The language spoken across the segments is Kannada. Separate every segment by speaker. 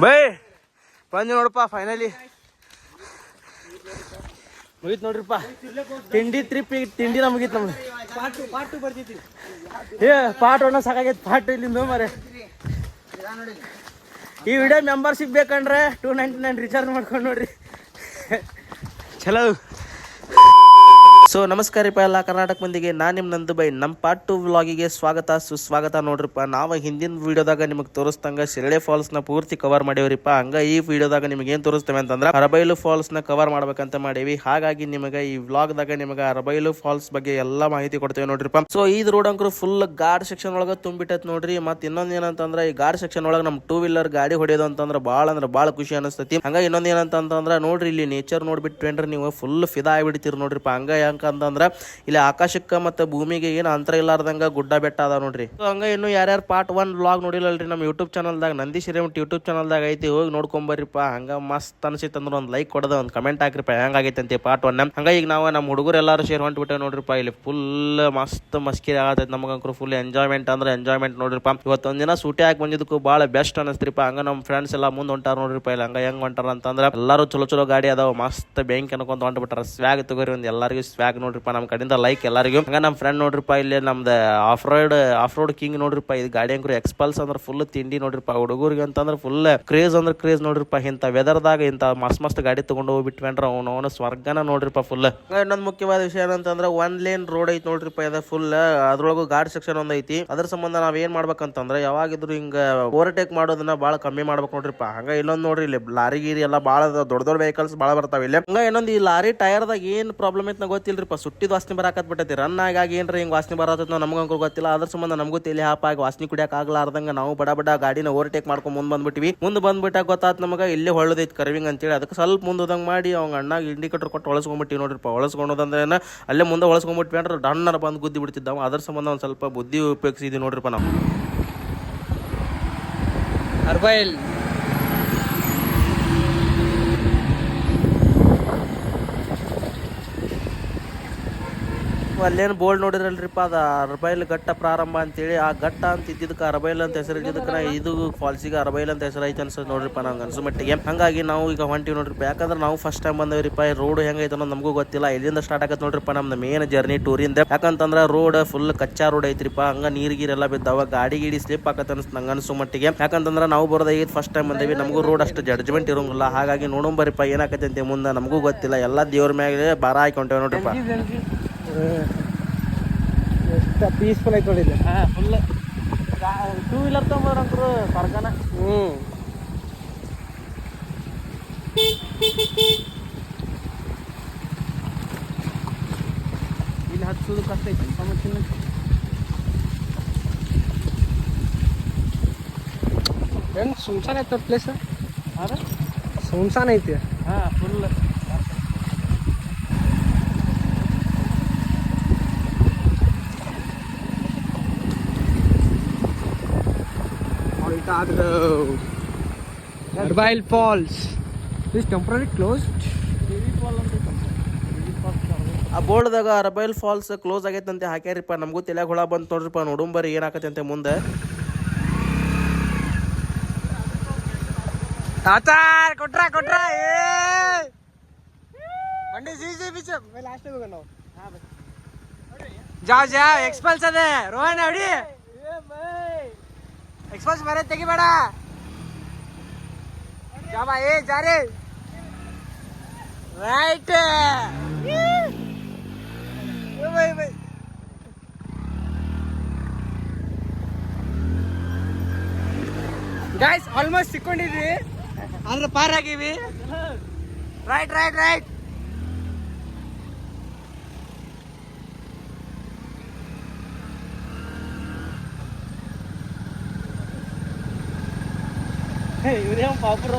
Speaker 1: ಬೈ ಬಂದು ನೋಡಪ್ಪ ಫೈನಲಿ ಮುಗೀತು ನೋಡ್ರಿಪ್ಪ. ತಿಂಡಿ ಟ್ರಿಪ್ ತಿಂಡಿನ ಮುಗೀತು ನಮ್ದು. ಪಾರ್ಟ್ ಬರ್ತಿತ್ತು ಪಾರ್ಟ್ ಒಣ ಸಾಕಾಗೈತೆ. ಪಾರ್ಟ್ ಇಲ್ಲಿಂದ ಮರೆ ಈ ವಿಡಿಯೋ ಮೆಂಬರ್ಶಿಪ್ ಬೇಕಂದ್ರೆ $299 ರೀಚಾರ್ಜ್ ಮಾಡ್ಕೊಂಡು ನೋಡ್ರಿ ಚಲೋ. ಸೊ ನಮಸ್ಕಾರ ರೀಪ ಎಲ್ಲ ಕರ್ನಾಟಕ ಮಂದಿಗೆ, ನಾನು ನಿಮ್ಮ ನಂದು ಬೈ. ನಮ್ಮ ಪಾರ್ಟ್ 2 ವ್ಲಾಗಿಗೆ ಸ್ವಾಗತ ಸುಸ್ವಾಗತ. ನೋಡ್ರಿಪ್ಪ, ನಾವು ಹಿಂದಿನ ವಿಡಿಯೋದಾಗ ನಿಮಗೆ ತೋರಿಸ್ತಂಗ ಶಿರಳೆ ಫಾಲ್ಸ್ನ ಪೂರ್ತಿ ಕವರ್ ಮಾಡೇವ್ರಿಪ್ಪ. ಹಂಗ ಈ ವಿಡಿಯೋದಾಗ ನಿಮಗೆ ಏನು ತೋರಿಸ್ತೇವೆ ಅಂತಂದ್ರೆ ಅರಬೈಲು ಫಾಲ್ಸ್ನ ಕವರ್ ಮಾಡ್ಬೇಕಂತ ಮಾಡೇವಿ. ಹಾಗಾಗಿ ನಿಮಗೆ ಈ ವ್ಲಾಗ್ದಾಗ ನಿಮಗೆ ಅರಬೈಲು ಫಾಲ್ಸ್ ಬಗ್ಗೆ ಎಲ್ಲ ಮಾಹಿತಿ ಕೊಡ್ತೇವೆ ನೋಡ್ರಿಪ್ಪ. ಸೊ ಈ ರೋಡ್ ಅಂಕರು ಫುಲ್ ಗಾಡ್ ಸೆಕ್ಷನ್ ಒಳಗೆ ತುಂಬಿಟ್ಟೈತೆ ನೋಡ್ರಿ. ಮತ್ತೆ ಇನ್ನೊಂದು ಏನಂತಂದ್ರೆ ಈ ಗಾಡ್ ಸೆಕ್ಷನ್ ಒಳಗೆ ನಮ್ಮ 2 ವೀಲರ್ ಗಾಡಿ ಹೊಡೆಯೋದು ಅಂತಂದ್ರೆ ಭಾಳ ಖುಷಿ ಅನಿಸ್ತೈತಿ. ಹಂಗ ಇನ್ನೊಂದು ಏನಂತಂದ್ರೆ ನೋಡ್ರಿ, ಇಲ್ಲಿ ನೇಚರ್ ನೋಡ್ಬಿಟ್ರೇನ್ರಿ ನೀವು ಫುಲ್ ಫಿದಾ ಆಗಿಬಿಡ್ತೀರಿ ನೋಡ್ರಿಪ್ಪ. ಹಂಗ ಯಾಕಂತಂದ್ರ ಇಲ್ಲಿ ಆಕಾಶಕ್ಕೆ ಮತ್ತೆ ಭೂಮಿಗೆ ಏನು ಅಂತರ ಇಲ್ಲಾರ್ದಂಗ ಗುಡ್ಡ ಬೆಟ್ಟ ಅದ ನೋಡ್ರಿ. ಹಂಗ ಇನ್ನು ಯಾರ್ಯಾರು ಪಾರ್ಟ್ 1 ವ್ಲಾಗ್ ನೋಡಿಲ್ಲಲ್ರಿ, ನಮ್ಮ ಯೂಟ್ಯೂಬ್ ಚಾನಲ್ದಾಗ ನಂದೀಶ್ ಹಿರೇಮಠ್ ಯೂಟ್ಯೂಬ್ ಚಾನಲ್ದಾಗ ಐತಿ, ಹೋಗಿ ನೋಡ್ಕೊಂಬರ್ರಿಪ್ಪ. ಹಂಗ ಮಸ್ತ್ ಅನ್ಸಿತ್ತು ಅಂದ್ರೆ ಒಂದು ಲೈಕ್ ಕೊಡದ ಒಂದು ಕಮೆಂಟ್ ಹಾಕ್ರಿಪ್ಪ ಹೆಂಗಾಗೈತೆ ಅಂತ ಪಾರ್ಟ್ 1. ಹಂಗ ಈಗ ನಾವು ನಮ್ಮ ಹುಡುಗರು ಎಲ್ಲಾರು ಶೇರ್ ಹೊಂಟ್ಬಿಟ್ಟೆ ನೋಡ್ರಿಪ್ಪ. ಇಲ್ಲಿ ಫುಲ್ ಮಸ್ತ್ ಮಸ್ಕಿ ಆಗತೈತಿ ನಮಗಂಕರು. ಫುಲ್ ಎಂಜಾಯ್ಮೆಂಟ್ ಅಂದ್ರೆ ಎಂಜಾಯ್ಮೆಂಟ್ ನೋಡ್ರಿಪ್ಪ. ಇವತ್ತೊಂದ್ ದಿನ ಸೂಟಿ ಹಾಕಿ ಬಂದಿದ್ದಕ್ಕೂ ಭಾಳ ಬೆಸ್ಟ್ ಅನಿಸ್ತ್ರಿಪ್ಪ. ಹಂಗ ನಮ್ಮ ಫ್ರೆಂಡ್ಸ್ ಎಲ್ಲ ಮುಂದೆ ಹೊಂಟಾರ ನೋಡ್ರಿಪ್ಪ. ಇಲ್ಲಿ ಹಂಗ ಹೆಂಗ್ ಹೊಂಟಾರ ಅಂತಂದ್ರೆ ಎಲ್ಲರೂ ಚಲೋ ಗಾಡಿ ಅದಾವ, ಮಸ್ತ್ ಬೆಂಕಿ ಅನ್ಕೊಂತ ಹೊಂಟ್ಬಿಟ್ಟಾರ. ಸ್ವ್ಯಾಗ್ ತಗೋರಿ ಒಂದು ಎಲ್ಲರಿಗೂ ಸ್ವ್ಯಾಗ್ ನೋಡ್ರಿಪ್ಪ, ನಮ್ಮ ಕಡೆಯಿಂದ ಲೈಕ್ ಎಲ್ಲರಿಗೂ. ಹಂಗ ನಮ್ಮ ಫ್ರೆಂಡ್ ನೋಡ್ರಿಪ್ಪ ಇಲ್ಲಿ ನಮ್ದು ಆಫ್ ರೋಡ್ ಕಿಂಗ್ ನೋಡ್ರಿಪ್ಪ. ಇದು ಗಾಡಿ ಅಂಕರು ಎಕ್ಸ್ಪಲ್ಸ್ ಅಂದ್ರೆ ಫುಲ್ ತಿಂಡಿ ನೋಡ್ರಿಪ್ಪ. ಹುಡುಗರಿಗೆ ಅಂತಂದ್ರೆ ಫುಲ್ ಕ್ರೇಜ್ ಅಂದ್ರೆ ಕ್ರೇಜ್ ನೋಡ್ರಿಪ್ಪ. ಇಂಥ ವೆದರ್ದಾಗ ಇಂಥ ಮಸ್ತ್ ಗಾಡಿ ತಗೊಂಡು ಹೋಗ್ಬಿಟ್ವೇನ್ರ ಅವನು ಸ್ವರ್ಗನ ನೋಡ್ರಿಪ್ಪ ಫುಲ್. ಇನ್ನೊಂದು ಮುಖ್ಯವಾದ ವಿಷಯ ಏನಂತಂದ್ರೆ 1 ಲೇನ್ ರೋಡ್ ಐತಿ ನೋಡ್ರಿಪ್ಪ. ಇದು ಫುಲ್ ಅದ್ರೊಳಗು ಗಾಡ್ ಸೆಕ್ಷನ್ ಒಂದ್ ಐತಿ. ಅದ್ರ ಸಂಬಂಧ ನಾವ್ ಏನ್ ಮಾಡ್ಬೇಕಂತಂದ್ರೆ ಯಾವಾಗಿದ್ರು ಹಿಂಗ ಓವರ್ಟೇಕ್ ಮಾಡೋದನ್ನ ಬಾಳ ಕಮ್ಮಿ ಮಾಡ್ಬೇಕು ನೋಡ್ರಿಪ್ಪ. ಹಂಗ ಇಲ್ಲೊಂದ್ ನೋಡ್ರಿ, ಇಲ್ಲಿ ಲಾರಿ ಗೀರಿ ಎಲ್ಲ ಬಾಳ ದೊಡ್ಡ ವೆಹಿಕಲ್ಸ್ ಬಾಳ ಬರ್ತಾವ ಇಲ್ಲಿ. ಹಂಗ ಇನ್ನೊಂದು ಈ ಲಾರಿ ಟೈರ್ದಾಗ ಏನ್ ಪ್ರಾಬ್ಲಮ್ ಐತಿ ಗೊತ್ತಿಲ್ರಿಪ್ಪ. ಸುಟ್ಟಿದ ವಾಸನೆ ಬರಾಕತ್ ಬಿಟ್ಟೈತಿ. ರನ್ ಆಗಿ ಏನ್ರಿ ಹಿಂಗ್ ವಾಸನೆ ಬರತ್ತ ನಮ್ಗಂಕರು ಗೊತ್ತಿಲ್ಲ. ಅದ್ರ ಸಂಬಂಧ ನಮಗೂ ತಲೆ ಹಾಪಾಗಿ ವಾಸನೆ ಕುಡಿಯಕ್ ಆಗ್ಲಾರ್ದಂಗ ನಾವು ಬಡ ಗಾಡಿನ ಓವರ್ಟೇಕ್ ಮಾಡ್ಕೊಂಡ್ ಮುಂದ್ ಬಂದ್ಬಿಟ್ಟಾಗ ಗೊತ್ತಾತ್ ನಮಗ ಇಲ್ಲೇ ಹೊಳ್ಳದೈತಿ ಕರ್ವಿಂಗ್ ಅಂತೇಳಿ. ಅದಕ್ಕೆ ಸ್ವಲ್ಪ ಮುಂದೋದಂಗ್ ಮಾಡಿ ಅವಂಗ ಅಣ್ಣಾಗ ಇಂಡಿಕೇಟರ್ ಕೊಟ್ಟು ಹೊಳಸ್ಕೊಂಡ್ಬಿಟ್ಟಿವಿ ನೋಡ್ರಿಪ್ಪ. ಹೊಳಸ್ಕೊಂಡೋದಂದ್ರೆ ಅಲ್ಲೇ ಮುಂದೆ ಹೊಳಸ್ಕೊಂಡ್ಬಿಟ್ವಿ ಅಂದ್ರೆ ಡನ್ನರ ಬಂದು ಗುದ್ದಿ ಬಿಡ್ತಿದ್ದಾವ. ಅದ್ರ ಸಂಬಂಧ ಒಂದ್ ಸ್ವಲ್ಪ ಬುದ್ಧಿ ಉಪಯೋಗಿಸಿದ್ವಿ ನೋಡ್ರಿಪ್ಪ ನಾವು.
Speaker 2: ಅರ್ಬೈಲ್
Speaker 1: ಅಲ್ಲೇನು ಬೋರ್ಡ್ ನೋಡಿರಲ್ರಿಪ್ಪ, ಅದು ಅರಬೈಲ್ ಘಟ್ಟ ಪ್ರಾರಂಭ ಅಂತೇಳಿ. ಆ ಘಟ್ಟ ಅಂತ ಇದ್ದಿದ್ದಕ್ಕೆ ಅರಬೈಲ್ ಅಂತ ಹೆಸರು ಇದ್ದಿದ್ದಕ್ಕೆ ಇದು ಫಾಲ್ಸಿಗೆ ಅರಬೈಲ್ ಅಂತ ಹೆಸರು ಐತೆ ಅನ್ಸೋದು ನೋಡ್ರಿಪ್ಪ ನಂಗೆ ಅನ್ಸೋ ಮಟ್ಟಿಗೆ. ಹಂಗಾಗಿ ನಾವು ಈಗ ಹೊಂಟಿವಿ ನೋಡ್ರಿಪ್ಪ. ಯಾಕಂದ್ರೆ ನಾವು ಫಸ್ಟ್ ಟೈಮ್ ಬಂದೇವ್ರಿಪ್ಪ. ರೋಡ್ ಹೆಂಗೈತೆ ಅನ್ನೋದು ನಮಗೂ ಗೊತ್ತಿಲ್ಲ. ಇಲ್ಲಿಂದ ಸ್ಟಾರ್ಟ್ ಆಗತ್ತೆ ನೋಡ್ರಿಪ್ಪ ನಮ್ದು ಮೇನ್ ಜರ್ನಿ ಟೂರಿಂದ. ಯಾಕಂತಂದ್ರೆ ರೋಡ್ ಫುಲ್ ಕಚ್ಚಾ ರೋಡ್ ಐತ್ರಿಪ್ಪ. ಹಂಗ ನೀರಿಗೆಲ್ಲ ಬಿದ್ದಾವ, ಗಾಡಿ ಸ್ಲಿಪ್ ಆಗತ್ತೆ ನಂಗೆ ಅನ್ಸೋ ಮಟ್ಟಿಗೆ. ಯಾಕಂತಂದ್ರೆ ನಾವು ಬರೋದಾಗಿದ್ದು ಫಸ್ಟ್ ಟೈಮ್ ಬಂದೇವಿ, ನಮಗೂ ರೋಡ್ ಅಷ್ಟು ಜಡ್ಜ್ಮೆಂಟ್ ಇರೋಂಗಿಲ್ಲ. ಹಾಗಾಗಿ ನೋಡೋಂಬರಿಪ್ಪ ಏನಾಕತ್ತೆ ಅಂತ ಮುಂದೆ ನಮಗೂ ಗೊತ್ತಿಲ್ಲ. ಎಲ್ಲ ದೇವ್ರ ಮ್ಯಾಗೆ ಭಾರ ಹಾಕೊಂಡೇವೆ ನೋಡ್ರಿಪ್ಪ.
Speaker 2: ಎಷ್ಟು ಪೀಸ್ಫುಲ್ ಐತೆ ನೋಡಿಲ್ಲ.
Speaker 1: ಫುಲ್ 2 ವೀಲರ್ ತೊಗೊಂಡ್ರಂಕರು ಸ್ವರ್ಗನ. ಇಲ್ಲಿ ಹಚ್ಚೋದು ಕಷ್ಟ ಐತಿ ಸಮಸ್ಯೆ.
Speaker 2: ಏನು ಸುಮ್ಸಾನ್ ಐತೆ ಪ್ಲೇಸ್.
Speaker 1: ಹಾಂ
Speaker 2: ಸುಮ್ಸಾನ್ ಐತಿ.
Speaker 1: Full
Speaker 2: Arbile Falls is temporarily closed.
Speaker 1: ಆ ಬೋರ್ಡ್ದಾಗ ಅರಬೈಲ್ ಫಾಲ್ಸ್ ಕ್ಲೋಸ್ ಆಗೈತಂತೆ ಹಾಕ್ಯಾರಿಪ್ಪ. ನಮಗೂ ತಲೆಯಾಗ ಹುಳ ಬಂತು ನೋಡ್ರಿಪ್ಪ. ನೋಡುಂಬರಿ ಏನಾಕತ್ತೆ ಅಂತೆ ಮುಂದೆ.
Speaker 2: ಕೊಟ್ರ ಬಂಡಿ ಸಿ ಬಿಚ್ಚ ಲಾಸ್ಟ್ ಹೋಗೋಣ ನಾವು. ಜಾ ಎಕ್ಸ್ಪಲ್ಸ್ ಅದೇ ರೋಹನ್ ಹೊಡಿ. ಎಕ್ಸ್ಪಲ್ಸ್ ಮರೆ ತೆಗಿಬೇಡ. ಜಾಬಾ ಜಾರಿ ರೈಟ್. ಗೈಸ್ ಆಲ್ಮೋಸ್ಟ್ ಸಿಕ್ಕೊಂಡಿದ್ವಿ, ಆದ್ರೆ ಪಾರ್ ಆಗಿವಿ. Right right right.
Speaker 1: ಇವರೇ ಪಾಪುರ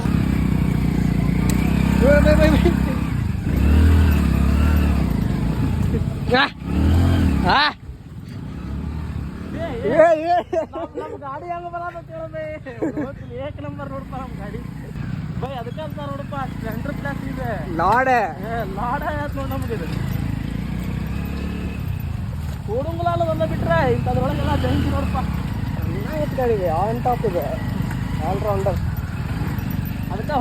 Speaker 1: ಗಾಡಿ ಹೆಂಗ ಬರ ಏಕ್ ನಂಬರ್ ನೋಡ್ಪ ನಮ್ ಗಾಡಿ ಬೈ. ಅದಕ್ಕೆ ಅಂತ ನೋಡಪ್ಪ ಸ್ಪ್ಲೆಂಡರ್ ಪ್ಲಸ್ ಇದೆ
Speaker 2: ಲಾಡ
Speaker 1: ಆಯ್ತು ನೋಡಿ ನಮ್ಗೆ. ಇದು ಕೂಡುಂಗ್ಲಾಲ ಬಂದ ಬಿಟ್ರೆ ಇಂಥದ್ರೊಳಗೆಲ್ಲ ಬೆಂಕಿ ನೋಡಪ್ಪ.
Speaker 2: ಗಾಡಿ ಇದೆ, ಆನ್ ಟಾಪ್ ಇದೆ, ಆಲ್ರೌಂಡರ್.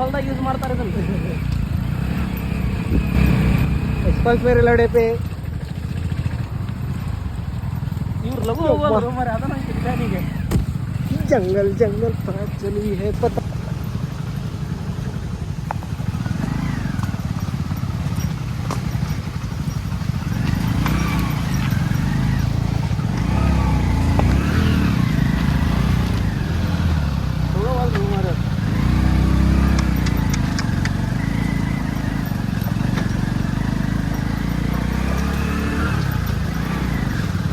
Speaker 1: ಹೊಲ್ದಾಗ ಯೂಸ್ ಮಾಡ್ತಾರೆ ಇದನ್ನ.
Speaker 2: एक्सपल्स मेरे लड़े पे
Speaker 1: ಇವ್ರು ಲಘು ಹೋಗಲ್ರು ಮರೆ ಅದನ್ನ ಬಿರಿಯಾನಿಗೆ.
Speaker 2: जंगल जंगल पास चली है पता
Speaker 1: ಹೋಗಲ್ರು ಮರೆ.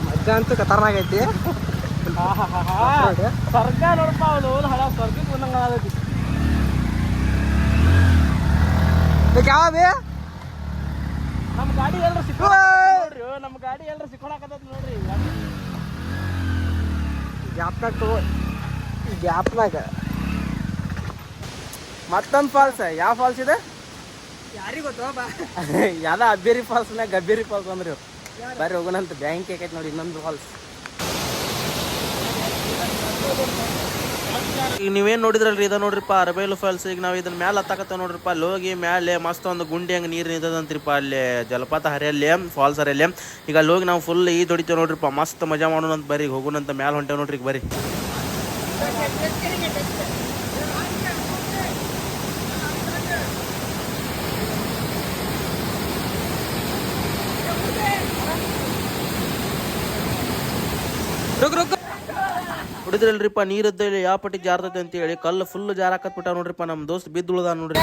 Speaker 2: मजा ಅಂತೂ ಖತರ್ನಾಕ್ ಐತಿ.
Speaker 1: ಸ್ವರ್ಗ ನೋಡಪ್ಪ ಅವ್ನು ಹೋದ ಹಳ ಸ್ವರ್ಗಕ್ಕೆ ಬಂದಂಗ ಆಗೈತಿ.
Speaker 2: क्या बे
Speaker 1: ನಮ್ಮ ಗಾಡಿ ಎಲ್ಲರೂ ಸಿಕ್ಕೋಡ್ರಿ, ನಮ್ಮ ಗಾಡಿ ಎಲ್ಲರೂ ಸಿಕ್ಕೊಳಕತ್ತೈತಿ ನೋಡ್ರಿ.
Speaker 2: ಗ್ಯಾಪ್ನಾಗ ತಗೋ ಗ್ಯಾಪ್ನಾಗ
Speaker 1: ಮತ್ತೊಂದು ಫಾಲ್ಸ್. ಯಾವ ಫಾಲ್ಸ್ ಇದೆ?
Speaker 2: ಯಾರಿಗೆ ಗೊತ್ತೋ ಬಾ.
Speaker 1: ಯಾವ್ದ ಅಬ್ಬೇರಿ ಫಾಲ್ಸ್ನಾಗ ಗಬ್ಬೇರಿ ಫಾಲ್ಸ್ ಅಂದ್ರಿ. ಬರ್ರಿ ಹೋಗೋಣಂತ. ಬ್ಯಾಂಕ್ ಆಕೈತಿ ನೋಡಿ ಇನ್ನೊಂದು ಫಾಲ್ಸ್. ಈಗ ನೀವೇನು ನೋಡಿದ್ರಲ್ರಿ ಇದ ನೋಡ್ರಿಪ್ಪ ಅರಬೇಲು ಫಾಲ್ಸ್. ಈಗ ನಾವು ಇದನ್ನ ಮ್ಯಾಲೆ ಹತ್ತಾಕತ್ತ ನೋಡ್ರಿಪ್ಪ. ಅಲ್ಲಿ ಹೋಗಿ ಮ್ಯಾಲೆ ಮಸ್ತ್ ಒಂದು ಗುಂಡಿ ಹಂಗೆ ನೀರು ನಿಂತದಂತ್ರಿಪ್ಪ. ಅಲ್ಲಿ ಜಲಪಾತ ಹರಿಯಲ್ಲಿ ಫಾಲ್ಸ್ ಹರಿಯಲ್ಲಿ. ಈಗ ಅಲ್ಲಿ ಹೋಗಿ ನಾವು ಫುಲ್ ಈದ್ ಹೊಡಿತೇವೆ ನೋಡ್ರಿಪ್ಪ. ಮಸ್ತ್ ಮಜಾ ಮಾಡೋಣ ಅಂತ ಬರ್ರಿ ಹೋಗೋಣಂತ. ಮ್ಯಾಲೆ ಹೊಂಟೇವ್ ನೋಡ್ರಿ ಈಗ ಬರ್ರಿ. ಹೊಡಿದ್ರಲ್ರಿಪ್ಪ ನೀರದ್ದು ಇಲ್ಲಿ ಯಾವ ಪಟ್ಟಿ ಜಾರ್ತೈತೆ ಅಂತ ಹೇಳಿ ಕಲ್ಲು ಫುಲ್ ಜಾರಾಕತ್ಬಿಟ್ಟ ನೋಡ್ರಿಪ್ಪ. ನಮ್ಮ ದೋಸ್ತ್ ಬಿದ್ದು ಉಳ್ದ ನೋಡ್ರಿ.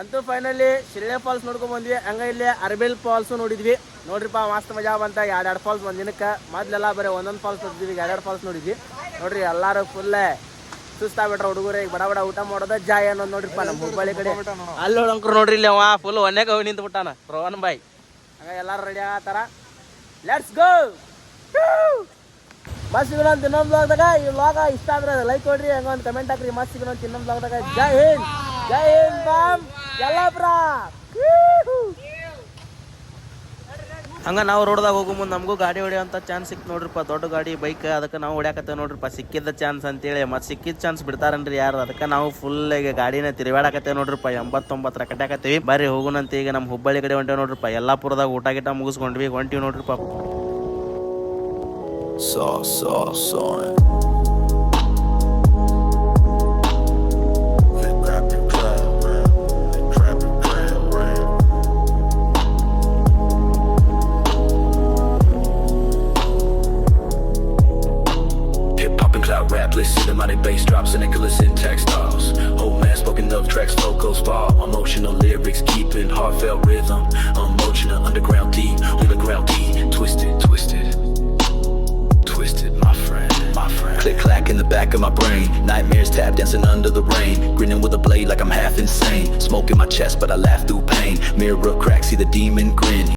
Speaker 1: ಅಂತೂ ಫೈನಲಿ ಶಿಳ್ಳೆ ಫಾಲ್ಸ್ ನೋಡ್ಕೊಂಡ್ ಬಂದ್ವಿ. ಹಂಗ ಇಲ್ಲಿ ಅರಬೇಲ್ ಫಾಲ್ಸು ನೋಡಿದ್ವಿ ನೋಡ್ರಿಪ್ಪ. ಮಸ್ತ್ ಮಜಾ ಬಂತ. ಎರಡು ಫಾಲ್ಸ್ ಒಂದ್ ದಿನಕ್ಕೆ. ಮೊದ್ಲೆಲ್ಲ ಬರೀ ಒಂದೊಂದು ಫಾಲ್ಸ್ ನೋಡಿದ್ವಿ. ಈಗ ಎರಡು ಫಾಲ್ಸ್ ನೋಡಿದ್ವಿ ನೋಡ್ರಿ. ಎಲ್ಲಾರು ಫುಲ್ ಸುಸ್ತಾಗ್ಬಿಟ್ರ ಹುಡುಗರು. ಈಗ ಬಡ ಬಡ ಊಟ ಮಾಡೋದ ಜಾಯ್ ಅನ್ನೋದು ನೋಡ್ರಿಪ್ಪ ನಮ್ಮ ಹುಬ್ಬಳ್ಳಿ ಕಡೆ. ಅಲ್ಲಿ ನೋಡಂಕ್ರು ನೋಡ್ರಿ ಇಲ್ಲಿ ಅವ ಫುಲ್ ಒನ್ಯಾಗ ಹೋಗಿ ನಿಂತು ಬಿಟ್ಟಾನ ರೋಹನ್ ಬಾಯ್. ಹಂಗ ಎಲ್ಲಾರು ರೆಡಿ ಆಗತ್ತಾರ. Let's go. ಮಸ್ತ್ ಸಿಗೋಣಂತ ಇನ್ನೊಂದು ಬ್ಲಾಗ್ದಾಗ. ಈ ಬ್ಲಾಗ ಇಷ್ಟ ಆದ್ರೆ ಲೈಕ್ ಕೊಡ್ರಿ, ಹಂಗ ಒಂದು ಕಮೆಂಟ್ ಹಾಕ್ರಿ. ಮಸ್ತ್ ಸಿಗೋಣಂತ ಇನ್ನೊಂದು ಬ್ಲಾಗ್ದಾಗ. ಜೈ ಹಿಂದ್, ಜೈ ಹಿಂದ್ ಬಾಮ್ ಯಲ್ಲಾಪುರ. ಹಂಗ ನಾವು ರೋಡ್ದಾಗ ಹೋಗೋ ಮುಂದೆ ನಮಗೂ ಗಾಡಿ ಹೊಡೆಯೋಂಥ ಚಾನ್ಸ್ ಸಿಕ್ತು ನೋಡ್ರಿಪ್ಪ. ದೊಡ್ಡ ಗಾಡಿ ಬೈಕ್ ಅದಕ್ಕೆ ನಾವು ಹೊಡ್ಯಾಕತ್ತೇವೆ ನೋಡ್ರಿಪ್ಪ. ಸಿಕ್ಕಿದ್ದ ಚಾನ್ಸ್ ಅಂತೇಳಿ. ಮತ್ತು ಸಿಕ್ಕಿದ ಚಾನ್ಸ್ ಬಿಡ್ತಾರನ್ರಿ ಯಾರು. ಅದಕ್ಕೆ ನಾವು ಫುಲ್ ಈಗ ಗಾಡಿನ ತಿರುಗಾಡಕತ್ತೇವೆ ನೋಡ್ರಿಪ್ಪ. 89 ಕಟ್ಟಾಕತ್ತೀವಿ. ಬರ್ರಿ ಹೋಗೋಣಂತ. ಈಗ ನಮ್ಮ ಹುಬ್ಬಳ್ಳಿ ಕಡೆ ಹೊಂಟೇವೆ ನೋಡ್ರಿಪ್ಪ. ಯಲ್ಲಾಪುರದಾಗ ಊಟ ಗಿಟ ಮುಗಿಸ್ಕೊಂಡ್ವಿ ಹೊಂಟಿವಿ ನೋಡ್ರಿಪ್ಪ.
Speaker 3: Cinematic bass drops and illicit textiles. Whole man spoken of tracks, locals bar. Emotional lyrics, keeping heartfelt rhythm. Emotional underground deep, on the ground deep. Twisted, twisted, twisted, my friend, my friend. Click clack in the back of my brain. Nightmares tap dancing under the rain. Grinning with a blade like I'm half insane. Smoke in my chest, but I laugh through pain. Mirror crack, see the demon grin.